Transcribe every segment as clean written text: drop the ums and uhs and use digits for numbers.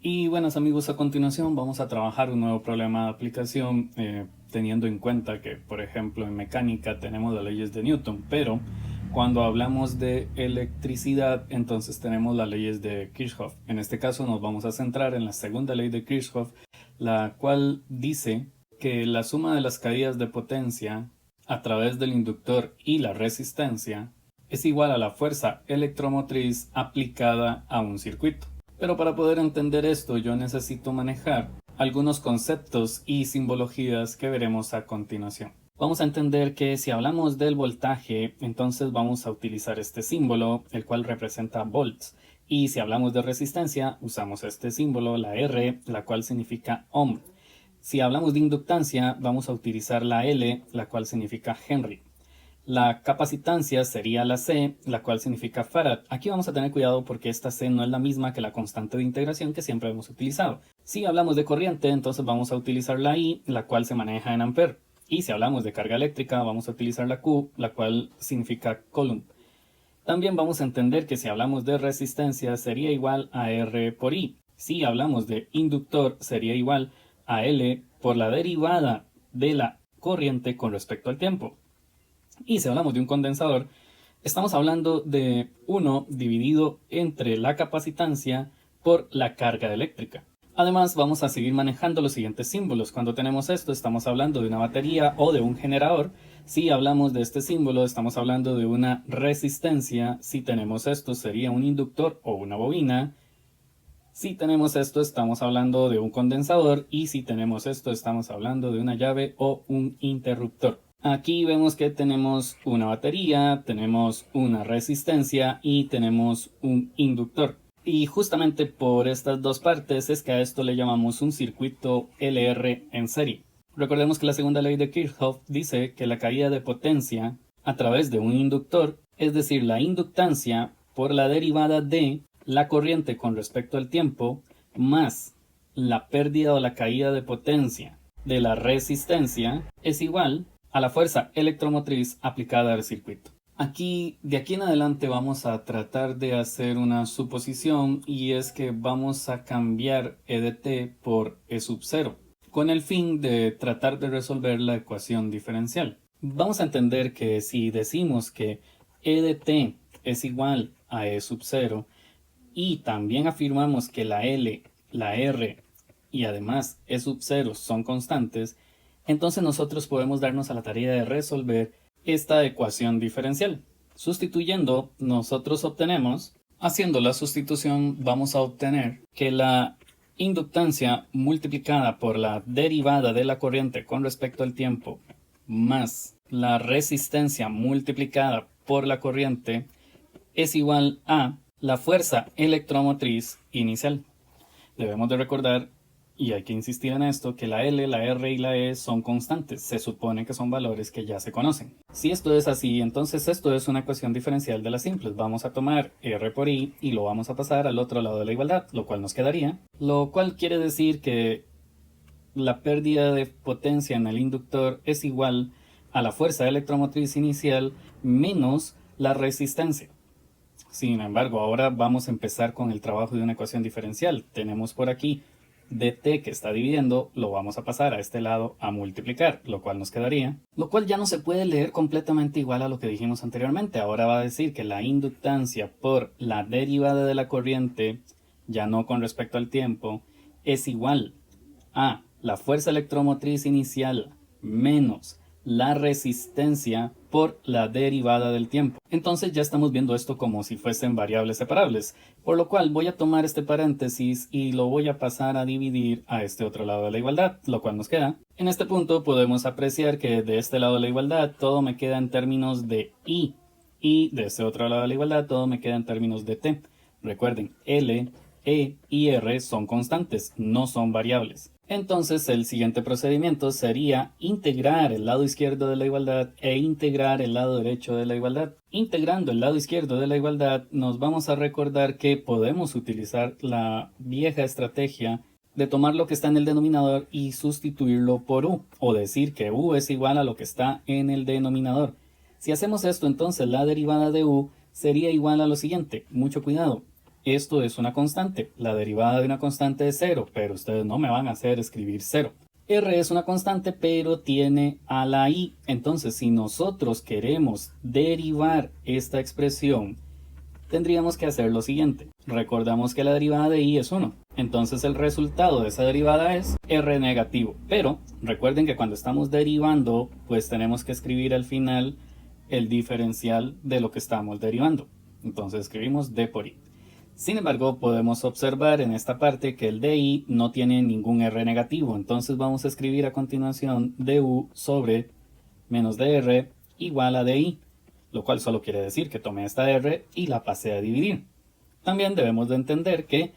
Y buenos amigos, a continuación vamos a trabajar un nuevo problema de aplicación teniendo en cuenta que, por ejemplo, en mecánica tenemos las leyes de Newton, pero cuando hablamos de electricidad, entonces tenemos las leyes de Kirchhoff. En este caso nos vamos a centrar en la segunda ley de Kirchhoff, la cual dice que la suma de las caídas de potencia a través del inductor y la resistencia es igual a la fuerza electromotriz aplicada a un circuito. Pero para poder entender esto yo necesito manejar algunos conceptos y simbologías que veremos a continuación. Vamos a entender que si hablamos del voltaje, entonces vamos a utilizar este símbolo, el cual representa volts. Y si hablamos de resistencia, usamos este símbolo, la R, la cual significa ohm. Si hablamos de inductancia, vamos a utilizar la L, la cual significa Henry. La capacitancia sería la C, la cual significa farad. Aquí vamos a tener cuidado porque esta C no es la misma que la constante de integración que siempre hemos utilizado. Si hablamos de corriente, entonces vamos a utilizar la I, la cual se maneja en ampere. Y si hablamos de carga eléctrica, vamos a utilizar la Q, la cual significa coulomb. También vamos a entender que si hablamos de resistencia sería igual a R por I. Si hablamos de inductor sería igual a L por la derivada de la corriente con respecto al tiempo. Y si hablamos de un condensador, estamos hablando de 1 dividido entre la capacitancia por la carga eléctrica. Además, vamos a seguir manejando los siguientes símbolos. Cuando tenemos esto, estamos hablando de una batería o de un generador. Si hablamos de este símbolo, estamos hablando de una resistencia. Si tenemos esto, sería un inductor o una bobina. Si tenemos esto, estamos hablando de un condensador. Y si tenemos esto, estamos hablando de una llave o un interruptor. Aquí vemos que tenemos una batería, tenemos una resistencia y tenemos un inductor. Y justamente por estas dos partes es que a esto le llamamos un circuito LR en serie. Recordemos que la segunda ley de Kirchhoff dice que la caída de potencia a través de un inductor, es decir, la inductancia por la derivada de la corriente con respecto al tiempo, más la pérdida o la caída de potencia de la resistencia, es igual a la fuerza electromotriz aplicada al circuito. De aquí en adelante vamos a tratar de hacer una suposición y es que vamos a cambiar E de t por E sub 0 con el fin de tratar de resolver la ecuación diferencial. Vamos a entender que si decimos que E de t es igual a E sub 0 y también afirmamos que la L, la R y además E sub 0 son constantes, entonces nosotros podemos darnos a la tarea de resolver esta ecuación diferencial. Sustituyendo, nosotros obtenemos, haciendo la sustitución, vamos a obtener que la inductancia multiplicada por la derivada de la corriente con respecto al tiempo más la resistencia multiplicada por la corriente es igual a la fuerza electromotriz inicial. Debemos de recordar, y hay que insistir en esto, que la L, la R y la E son constantes. Se supone que son valores que ya se conocen. Si esto es así, entonces esto es una ecuación diferencial de las simples. Vamos a tomar R por I y lo vamos a pasar al otro lado de la igualdad, lo cual nos quedaría. Lo cual quiere decir que la pérdida de potencia en el inductor es igual a la fuerza electromotriz inicial menos la resistencia. Sin embargo, ahora vamos a empezar con el trabajo de una ecuación diferencial. Tenemos por aquí dt que está dividiendo, lo vamos a pasar a este lado a multiplicar, lo cual nos quedaría, lo cual ya no se puede leer completamente igual a lo que dijimos anteriormente. Ahora va a decir que la inductancia por la derivada de la corriente, ya no con respecto al tiempo, es igual a la fuerza electromotriz inicial menos la resistencia por la derivada del tiempo. Entonces ya estamos viendo esto como si fuesen variables separables, por lo cual voy a tomar este paréntesis y lo voy a pasar a dividir a este otro lado de la igualdad, lo cual nos queda. En este punto podemos apreciar que de este lado de la igualdad todo me queda en términos de I y de este otro lado de la igualdad todo me queda en términos de T. Recuerden, L, E y R son constantes, no son variables. Entonces el siguiente procedimiento sería integrar el lado izquierdo de la igualdad e integrar el lado derecho de la igualdad. Integrando el lado izquierdo de la igualdad nos vamos a recordar que podemos utilizar la vieja estrategia de tomar lo que está en el denominador y sustituirlo por U, o decir que U es igual a lo que está en el denominador. Si hacemos esto, entonces la derivada de U sería igual a lo siguiente. Mucho cuidado. esto es una constante. La derivada de una constante es 0, pero ustedes no me van a hacer escribir 0. R es una constante, pero tiene a la i. Entonces, si nosotros queremos derivar esta expresión, tendríamos que hacer lo siguiente. Recordamos que la derivada de i es 1. Entonces el resultado de esa derivada es r negativo. Pero recuerden que cuando estamos derivando, pues tenemos que escribir al final el diferencial de lo que estamos derivando. Entonces escribimos d por i. Sin embargo, podemos observar en esta parte que el di no tiene ningún r negativo. Entonces vamos a escribir a continuación du sobre menos dr igual a di, lo cual solo quiere decir que tomé esta r y la pasé a dividir. También debemos de entender que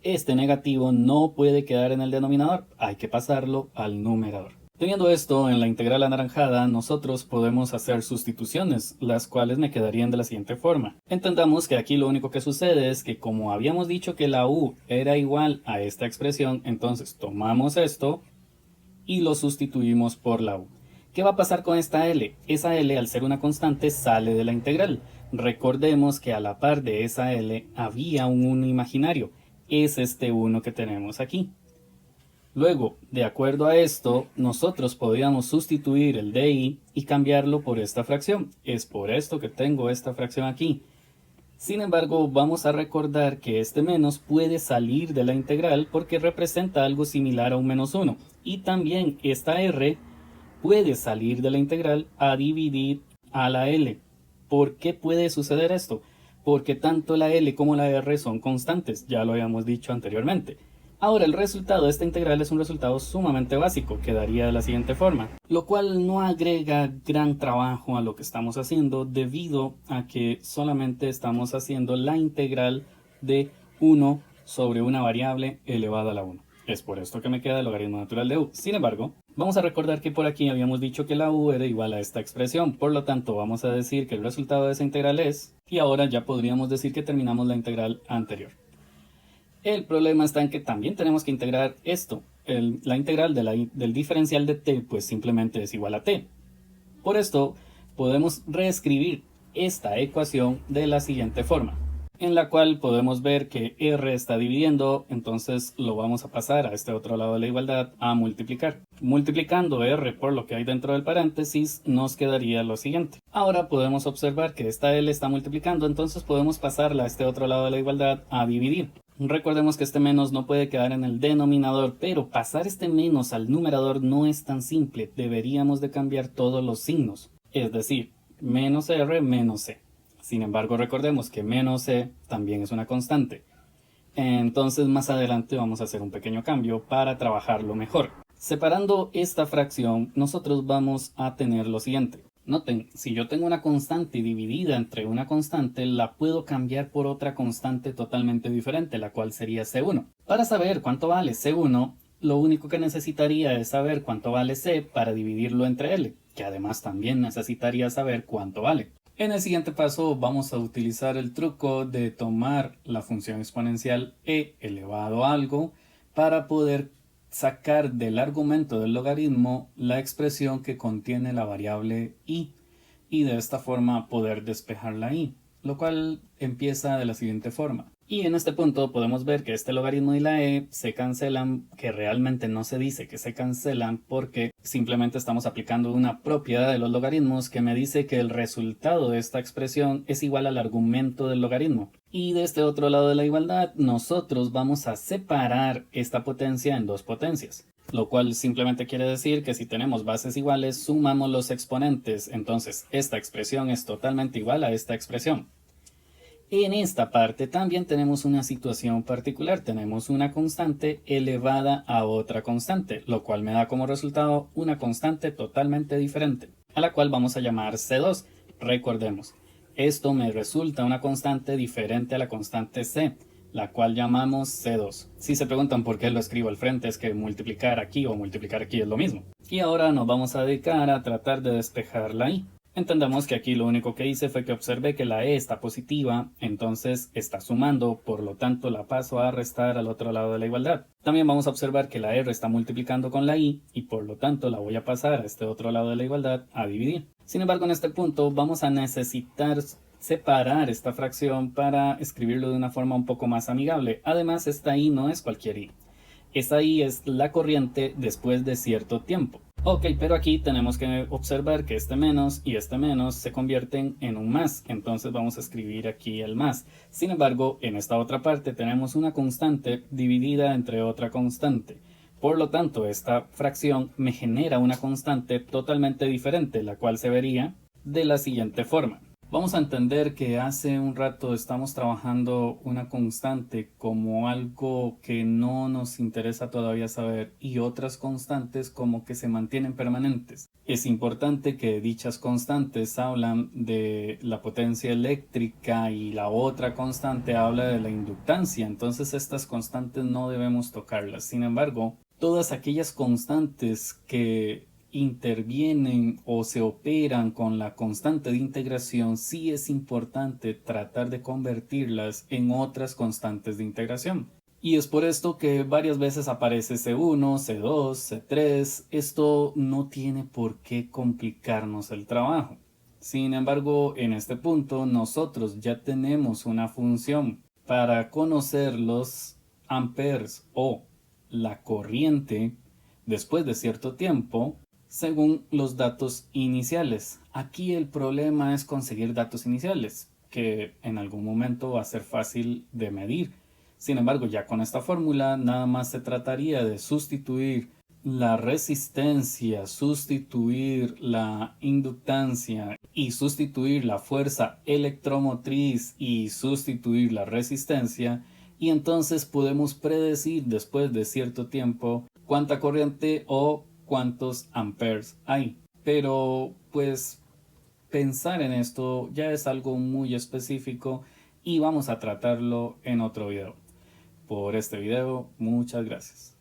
este negativo no puede quedar en el denominador, hay que pasarlo al numerador. Teniendo esto en la integral anaranjada, nosotros podemos hacer sustituciones, las cuales me quedarían de la siguiente forma. Entendamos que aquí lo único que sucede es que como habíamos dicho que la u era igual a esta expresión, entonces tomamos esto y lo sustituimos por la u. ¿Qué va a pasar con esta L? Esa L, al ser una constante, sale de la integral. Recordemos que a la par de esa L había un 1 imaginario. Es este 1 que tenemos aquí. Luego, de acuerdo a esto, nosotros podríamos sustituir el di y cambiarlo por esta fracción. Es por esto que tengo esta fracción aquí. Sin embargo, vamos a recordar que este menos puede salir de la integral porque representa algo similar a un menos 1. Y también esta r puede salir de la integral a dividir a la L. ¿Por qué puede suceder esto? Porque tanto la L como la R son constantes, ya lo habíamos dicho anteriormente. Ahora el resultado de esta integral es un resultado sumamente básico, quedaría de la siguiente forma, lo cual no agrega gran trabajo a lo que estamos haciendo debido a que solamente estamos haciendo la integral de 1 sobre una variable elevada a la 1. Es por esto que me queda el logaritmo natural de u. Sin embargo, vamos a recordar que por aquí habíamos dicho que la u era igual a esta expresión. Por lo tanto, vamos a decir que el resultado de esa integral es... Y ahora ya podríamos decir que terminamos la integral anterior. El problema está en que también tenemos que integrar esto. La integral del diferencial de t pues simplemente es igual a t. Por esto, podemos reescribir esta ecuación de la siguiente forma, en la cual podemos ver que r está dividiendo, entonces lo vamos a pasar a este otro lado de la igualdad a multiplicar. Multiplicando r por lo que hay dentro del paréntesis, nos quedaría lo siguiente. Ahora podemos observar que esta l está multiplicando, entonces podemos pasarla a este otro lado de la igualdad a dividir. Recordemos que este menos no puede quedar en el denominador, pero pasar este menos al numerador no es tan simple. Deberíamos de cambiar todos los signos, es decir, menos r menos c. Sin embargo, recordemos que menos c también es una constante. Entonces más adelante vamos a hacer un pequeño cambio para trabajarlo mejor. Separando esta fracción, nosotros vamos a tener lo siguiente. Noten, si yo tengo una constante dividida entre una constante, la puedo cambiar por otra constante totalmente diferente, la cual sería C1. Para saber cuánto vale C1, lo único que necesitaría es saber cuánto vale C para dividirlo entre L, que además también necesitaría saber cuánto vale. En el siguiente paso vamos a utilizar el truco de tomar la función exponencial e elevado a algo para poder sacar del argumento del logaritmo la expresión que contiene la variable i y de esta forma poder despejar la i, lo cual empieza de la siguiente forma. Y en este punto podemos ver que este logaritmo y la e se cancelan, que realmente no se dice que se cancelan porque simplemente estamos aplicando una propiedad de los logaritmos que me dice que el resultado de esta expresión es igual al argumento del logaritmo. Y de este otro lado de la igualdad nosotros vamos a separar esta potencia en dos potencias, lo cual simplemente quiere decir que si tenemos bases iguales sumamos los exponentes, entonces esta expresión es totalmente igual a esta expresión. En esta parte también tenemos una situación particular, tenemos una constante elevada a otra constante, lo cual me da como resultado una constante totalmente diferente, a la cual vamos a llamar C2. Recordemos, esto me resulta una constante diferente a la constante C, la cual llamamos C2. Si se preguntan por qué lo escribo al frente, es que multiplicar aquí o multiplicar aquí es lo mismo. Y ahora nos vamos a dedicar a tratar de despejar la i. Entendamos que aquí lo único que hice fue que observé que la e está positiva, entonces está sumando, por lo tanto la paso a restar al otro lado de la igualdad. También vamos a observar que la r está multiplicando con la i y por lo tanto la voy a pasar a este otro lado de la igualdad a dividir. Sin embargo, en este punto vamos a necesitar separar esta fracción para escribirlo de una forma un poco más amigable. Además, esta I no es cualquier I. Esta I es la corriente después de cierto tiempo. Ok, pero aquí tenemos que observar que este menos y este menos se convierten en un más, entonces vamos a escribir aquí el más. Sin embargo, en esta otra parte tenemos una constante dividida entre otra constante. Por lo tanto, esta fracción me genera una constante totalmente diferente, la cual se vería de la siguiente forma. Vamos a entender que hace un rato estamos trabajando una constante como algo que no nos interesa todavía saber y otras constantes como que se mantienen permanentes. Es importante que dichas constantes hablan de la potencia eléctrica y la otra constante habla de la inductancia, entonces estas constantes no debemos tocarlas. Sin embargo, todas aquellas constantes que intervienen o se operan con la constante de integración, sí es importante tratar de convertirlas en otras constantes de integración. Y es por esto que varias veces aparece C1, C2, C3. Esto no tiene por qué complicarnos el trabajo. Sin embargo, en este punto nosotros ya tenemos una función para conocer los amperes o la corriente después de cierto tiempo según los datos iniciales. Aquí el problema es conseguir datos iniciales, que en algún momento va a ser fácil de medir. Sin embargo, ya con esta fórmula nada más se trataría de sustituir la resistencia, sustituir la inductancia y sustituir la fuerza electromotriz y sustituir la resistencia, y entonces podemos predecir después de cierto tiempo cuánta corriente o cuántos amperes hay. Pero pues pensar en esto ya es algo muy específico y vamos a tratarlo en otro video. Por este video, muchas gracias.